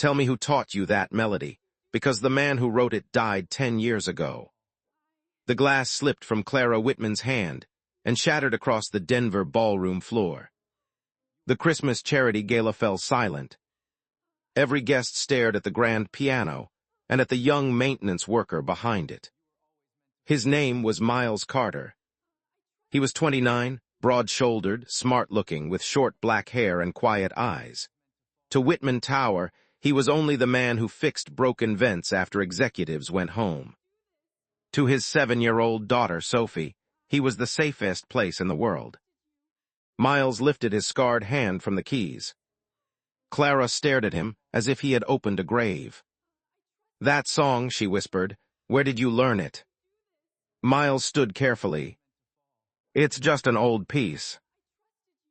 Tell me who taught you that melody, because the man who wrote it died 10 years ago." The glass slipped from Clara Whitman's hand and shattered across the Denver ballroom floor. The Christmas charity gala fell silent. Every guest stared at the grand piano and at the young maintenance worker behind it. His name was Miles Carter. He was 29, broad-shouldered, smart-looking, with short black hair and quiet eyes. To Whitman Tower, he was only the man who fixed broken vents after executives went home. To his 7-year-old daughter, Sophie, he was the safest place in the world. Miles lifted his scarred hand from the keys. Clara stared at him as if he had opened a grave. "That song," she whispered, "where did you learn it?" Miles stood carefully. "It's just an old piece."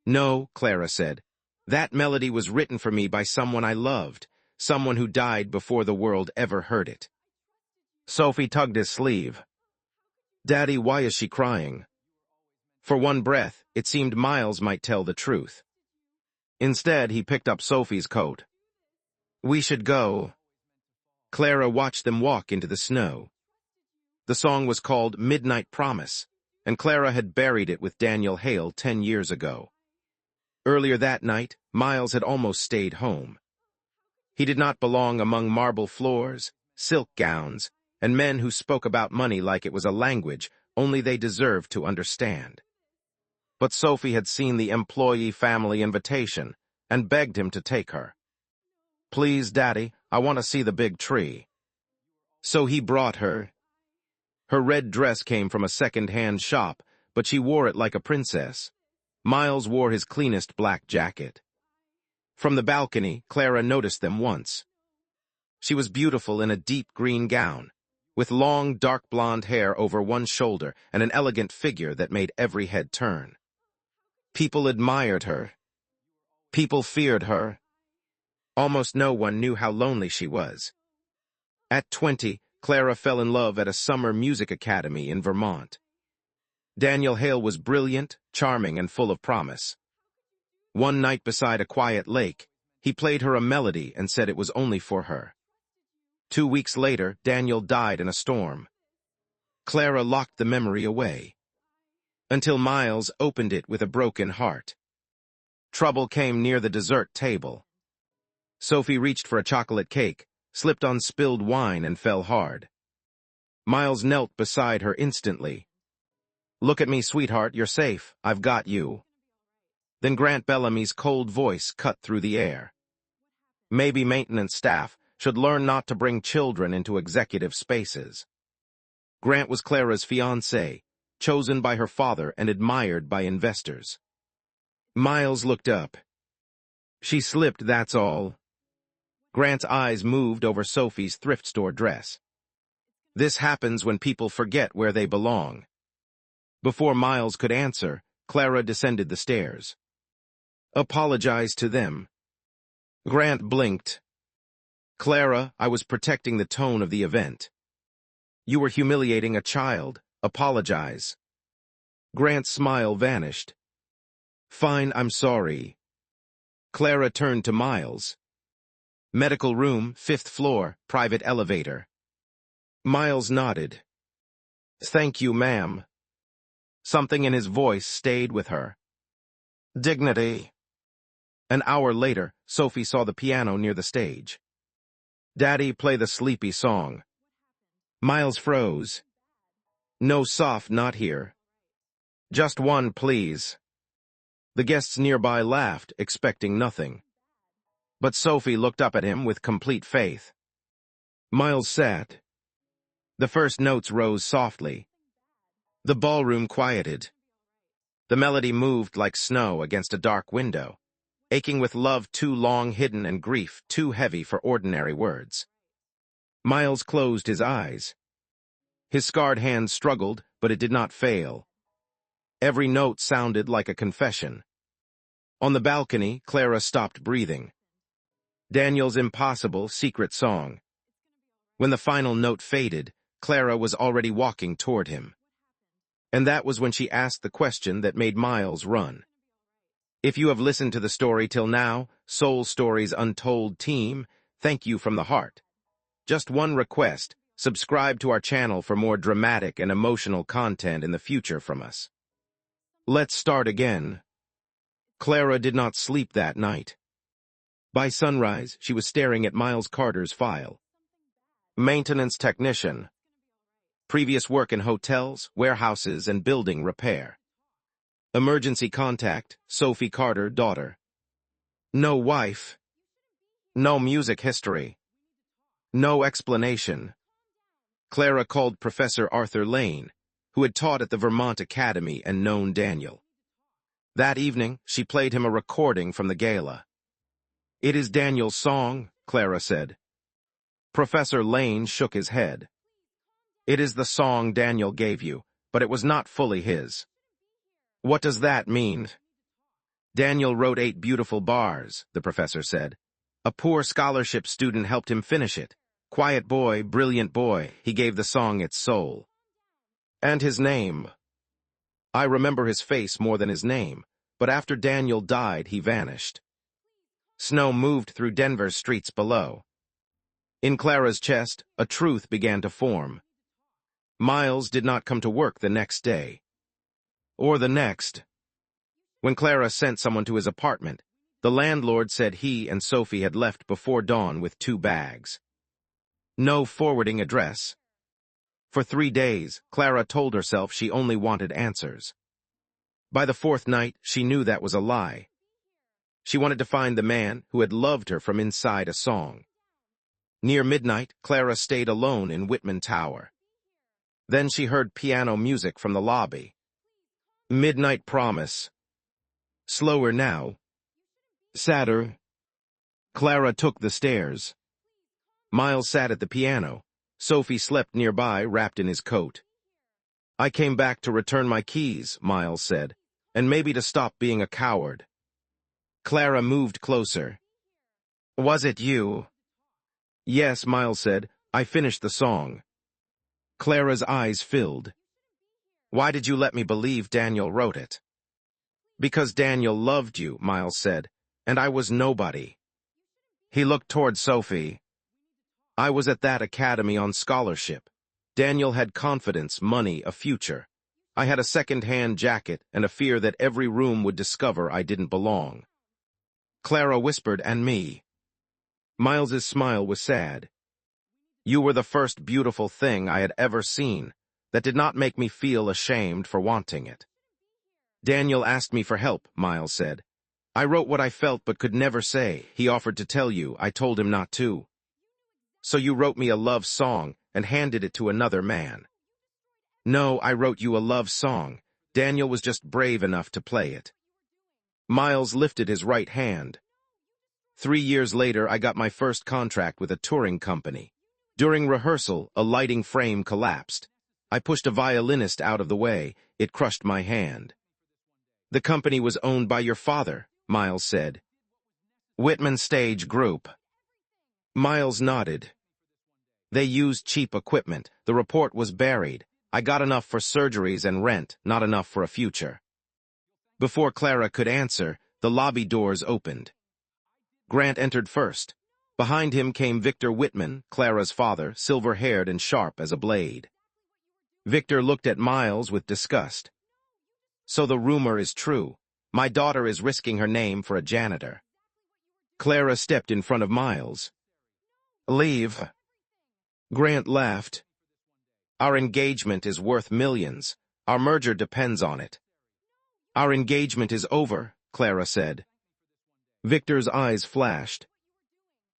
"No," Clara said. "That melody was written for me by someone I loved, someone who died before the world ever heard it." Sophie tugged his sleeve. "Daddy, why is she crying?" For one breath, it seemed Miles might tell the truth. Instead, he picked up Sophie's coat. "We should go." Clara watched them walk into the snow. The song was called Midnight Promise, and Clara had buried it with Daniel Hale 10 years ago. Earlier that night, Miles had almost stayed home. He did not belong among marble floors, silk gowns, and men who spoke about money like it was a language only they deserved to understand. But Sophie had seen the employee family invitation and begged him to take her. "Please, Daddy, I want to see the big tree." So he brought her. Her red dress came from a second-hand shop, but she wore it like a princess. Miles wore his cleanest black jacket. From the balcony, Clara noticed them once. She was beautiful in a deep green gown, with long, dark blonde hair over one shoulder and an elegant figure that made every head turn. People admired her. People feared her. Almost no one knew how lonely she was. At 20, Clara fell in love at a summer music academy in Vermont. Daniel Hale was brilliant, charming, and full of promise. One night beside a quiet lake, he played her a melody and said it was only for her. 2 weeks later, Daniel died in a storm. Clara locked the memory away, until Miles opened it with a broken heart. Trouble came near the dessert table. Sophie reached for a chocolate cake, slipped on spilled wine, and fell hard. Miles knelt beside her instantly. "Look at me, sweetheart, you're safe. I've got you." Then Grant Bellamy's cold voice cut through the air. "Maybe maintenance staff should learn not to bring children into executive spaces." Grant was Clara's fiancé, chosen by her father and admired by investors. Miles looked up. "She slipped, that's all." Grant's eyes moved over Sophie's thrift store dress. "This happens when people forget where they belong." Before Miles could answer, Clara descended the stairs. "Apologize to them." Grant blinked. "Clara, I was protecting the tone of the event. You were humiliating a child. Apologize." Grant's smile vanished. "Fine, I'm sorry." Clara turned to Miles. "Medical room, 5th floor, private elevator." Miles nodded. "Thank you, ma'am." Something in his voice stayed with her. Dignity. An hour later, Sophie saw the piano near the stage. "Daddy, play the sleepy song." Miles froze. "No soft, not here." "Just one, please." The guests nearby laughed, expecting nothing. But Sophie looked up at him with complete faith. Miles sat. The first notes rose softly. The ballroom quieted. The melody moved like snow against a dark window, aching with love too long hidden and grief too heavy for ordinary words. Miles closed his eyes. His scarred hand struggled, but it did not fail. Every note sounded like a confession. On the balcony, Clara stopped breathing. Daniel's impossible, secret song. When the final note faded, Clara was already walking toward him. And that was when she asked the question that made Miles run. If you have listened to the story till now, Soul Story's Untold team, Thank you from the heart. Just one request. Subscribe to our channel for more dramatic and emotional content in the future from us. Let's start again. Clara did not sleep that night. By sunrise, she was staring at Miles Carter's file. Maintenance technician. Previous work in hotels, warehouses, and building repair. Emergency contact, Sophie Carter, daughter. No wife. No music history. No explanation. Clara called Professor Arthur Lane, who had taught at the Vermont Academy and known Daniel. That evening, she played him a recording from the gala. "It is Daniel's song," Clara said. Professor Lane shook his head. "It is the song Daniel gave you, but it was not fully his." "What does that mean?" "Daniel wrote 8 beautiful bars," the professor said. "A poor scholarship student helped him finish it. Quiet boy, brilliant boy, he gave the song its soul." "And his name?" "I remember his face more than his name, but after Daniel died, he vanished." Snow moved through Denver's streets below. In Clara's chest, a truth began to form. Miles did not come to work the next day. Or the next. When Clara sent someone to his apartment, the landlord said he and Sophie had left before dawn with 2 bags. No forwarding address. For 3 days, Clara told herself she only wanted answers. By the 4th night, she knew that was a lie. She wanted to find the man who had loved her from inside a song. Near midnight, Clara stayed alone in Whitman Tower. Then she heard piano music from the lobby. Midnight promise. Slower now. Sadder. Clara took the stairs. Miles sat at the piano. Sophie slept nearby, wrapped in his coat. "I came back to return my keys," Miles said, "and maybe to stop being a coward." Clara moved closer. "Was it you?" "Yes," Miles said. "I finished the song." Clara's eyes filled. "Why did you let me believe Daniel wrote it?" "Because Daniel loved you," Miles said, "and I was nobody." He looked toward Sophie. "I was at that academy on scholarship. Daniel had confidence, money, a future. I had a second-hand jacket and a fear that every room would discover I didn't belong." Clara whispered, "And me." Miles's smile was sad. "You were the first beautiful thing I had ever seen that did not make me feel ashamed for wanting it." "Daniel asked me for help," Miles said. "I wrote what I felt but could never say. He offered to tell you. I told him not to." "So you wrote me a love song and handed it to another man?" "No, I wrote you a love song. Daniel was just brave enough to play it." Miles lifted his right hand. 3 years later, I got my first contract with a touring company. During rehearsal, a lighting frame collapsed. I pushed a violinist out of the way. It crushed my hand. "The company was owned by your father," Miles said. "Whitman Stage Group." Miles nodded. "They used cheap equipment. The report was buried. I got enough for surgeries and rent, not enough for a future." Before Clara could answer, the lobby doors opened. Grant entered first. Behind him came Victor Whitman, Clara's father, silver-haired and sharp as a blade. Victor looked at Miles with disgust. "So the rumor is true. My daughter is risking her name for a janitor." Clara stepped in front of Miles. "Leave." Grant laughed. "Our engagement is worth millions. Our merger depends on it." "Our engagement is over," Clara said. Victor's eyes flashed.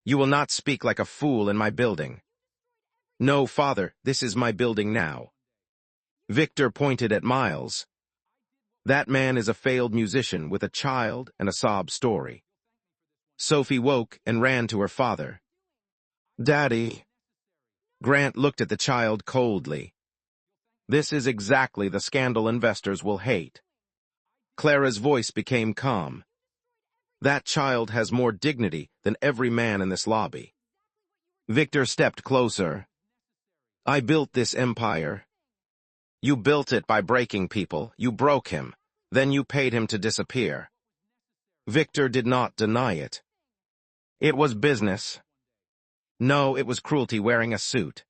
"You will not speak like a fool in my building." "No, father, this is my building now." Victor pointed at Miles. "That man is a failed musician with a child and a sob story." Sophie woke and ran to her father. "Daddy." Grant looked at the child coldly. "This is exactly the scandal investors will hate." Clara's voice became calm. "That child has more dignity than every man in this lobby." Victor stepped closer. "I built this empire." "You built it by breaking people. You broke him. Then you paid him to disappear." Victor did not deny it. "It was business." No, it was cruelty wearing a suit.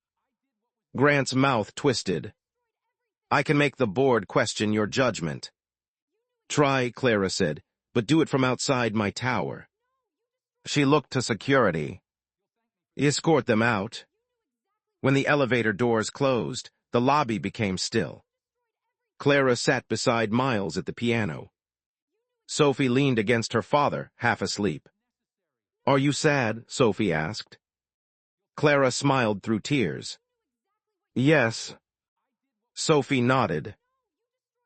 Grant's mouth twisted. I can make the board question your judgment. Try, Clara said, but do it from outside my tower. She looked to security. Escort them out. When the elevator doors closed, the lobby became still. Clara sat beside Miles at the piano. Sophie leaned against her father, half asleep. Are you sad? Sophie asked. Clara smiled through tears. Yes. Sophie nodded.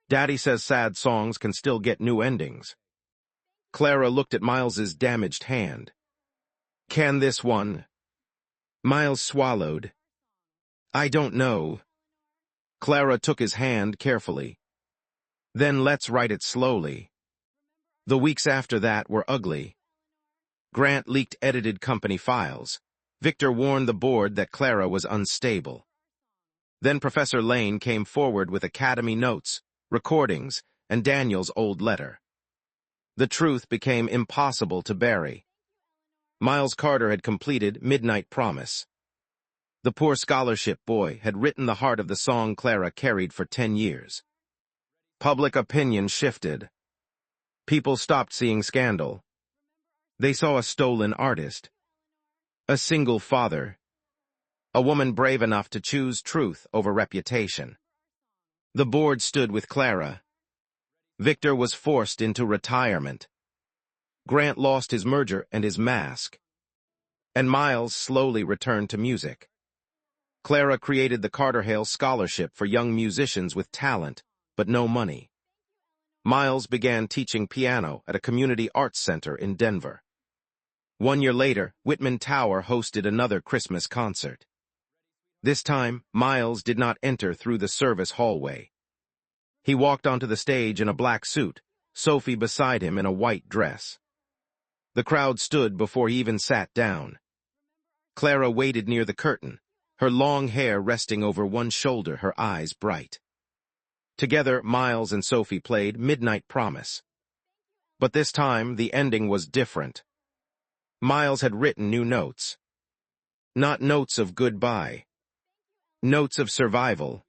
Daddy says sad songs can still get new endings. Clara looked at Miles's damaged hand. Can this one? Miles swallowed. I don't know. Clara took his hand carefully. Then let's write it slowly. The weeks after that were ugly. Grant leaked edited company files. Victor warned the board that Clara was unstable. Then Professor Lane came forward with academy notes, recordings, and Daniel's old letter. The truth became impossible to bury. Miles Carter had completed Midnight Promise. The poor scholarship boy had written the heart of the song Clara carried for 10 years. Public opinion shifted. People stopped seeing scandal. They saw a stolen artist, a single father, a woman brave enough to choose truth over reputation. The board stood with Clara. Victor was forced into retirement. Grant lost his merger and his mask. And Miles slowly returned to music. Clara created the Carter Hale Scholarship for young musicians with talent, but no money. Miles began teaching piano at a community arts center in Denver. 1 year later, Whitman Tower hosted another Christmas concert. This time, Miles did not enter through the service hallway. He walked onto the stage in a black suit, Sophie beside him in a white dress. The crowd stood before he even sat down. Clara waited near the curtain, her long hair resting over one shoulder, her eyes bright. Together, Miles and Sophie played Midnight Promise. But this time, the ending was different. Miles had written new notes. Not notes of goodbye. Notes of survival.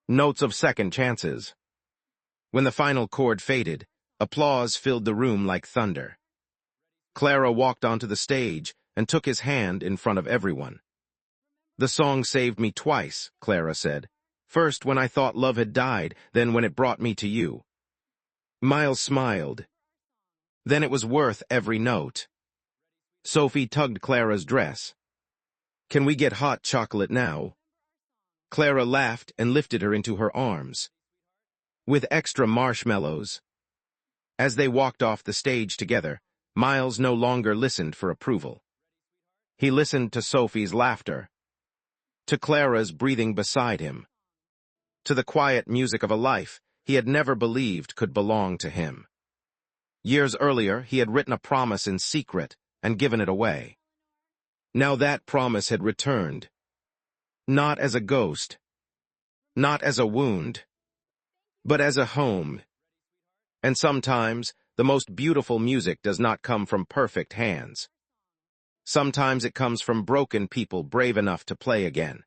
Notes of second chances. When the final chord faded, applause filled the room like thunder. Clara walked onto the stage and took his hand in front of everyone. The song saved me twice, Clara said. First when I thought love had died, then when it brought me to you. Miles smiled. Then it was worth every note. Sophie tugged Clara's dress. Can we get hot chocolate now? Clara laughed and lifted her into her arms. With extra marshmallows. As they walked off the stage together, Miles no longer listened for approval. He listened to Sophie's laughter, to Clara's breathing beside him, to the quiet music of a life he had never believed could belong to him. Years earlier, he had written a promise in secret and given it away. Now that promise had returned. Not as a ghost, not as a wound, but as a home. And sometimes, the most beautiful music does not come from perfect hands. Sometimes it comes from broken people brave enough to play again.